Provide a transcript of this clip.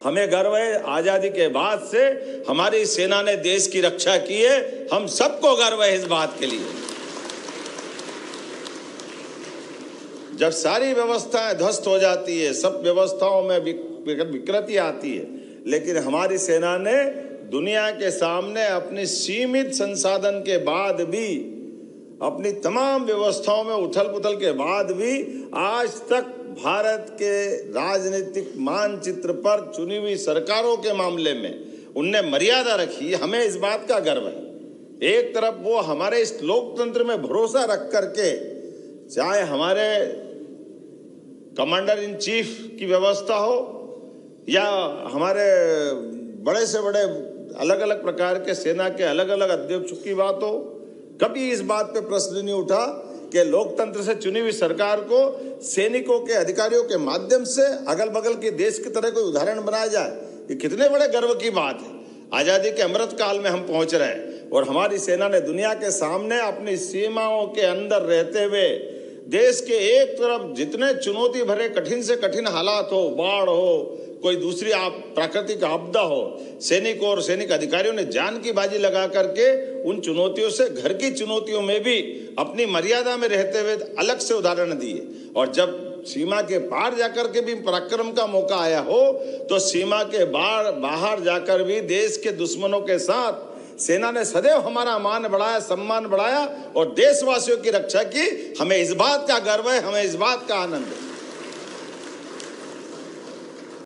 हमें गर्व है आजादी के बाद से हमारी सेना ने देश की रक्षा की है। हम सबको गर्व है इस बात के लिए। जब सारी व्यवस्थाएं ध्वस्त हो जाती है, सब व्यवस्थाओं में विकृति आती है, लेकिन हमारी सेना ने दुनिया के सामने अपनी सीमित संसाधन के बाद भी, अपनी तमाम व्यवस्थाओं में उथल पुथल के बाद भी आज तक भारत के राजनीतिक मानचित्र पर चुनी हुई सरकारों के मामले में उनने मर्यादा रखी। हमें इस बात का गर्व है। एक तरफ वो हमारे इस लोकतंत्र में भरोसा रख करके, चाहे हमारे कमांडर इन चीफ की व्यवस्था हो या हमारे बड़े से बड़े अलग अलग प्रकार के सेना के अलग अलग अध्यक्षों की बात हो, कभी इस बात पे प्रश्न नहीं उठा कि लोकतंत्र से चुनी हुई सरकार को सैनिकों के, अधिकारियों के माध्यम से अगल बगल के देश की तरह कोई उदाहरण बनाया जाए। ये कितने बड़े गर्व की बात है। आजादी के अमृत काल में हम पहुंच रहे हैं और हमारी सेना ने दुनिया के सामने अपनी सीमाओं के अंदर रहते हुए देश के एक तरफ जितने चुनौती भरे कठिन से कठिन हालात हो, बाढ़ हो, कोई दूसरी प्राकृतिक आपदा हो, सैनिकों और सैनिक अधिकारियों ने जान की बाजी लगा करके उन चुनौतियों से, घर की चुनौतियों में भी अपनी मर्यादा में रहते हुए अलग से उदाहरण दिए। और जब सीमा के पार जाकर के भी पराक्रम का मौका आया हो तो सीमा के बाहर जाकर भी देश के दुश्मनों के साथ सेना ने सदैव हमारा मान बढ़ाया, सम्मान बढ़ाया और देशवासियों की रक्षा की। हमें इस बात का गर्व है, हमें इस बात का आनंद है।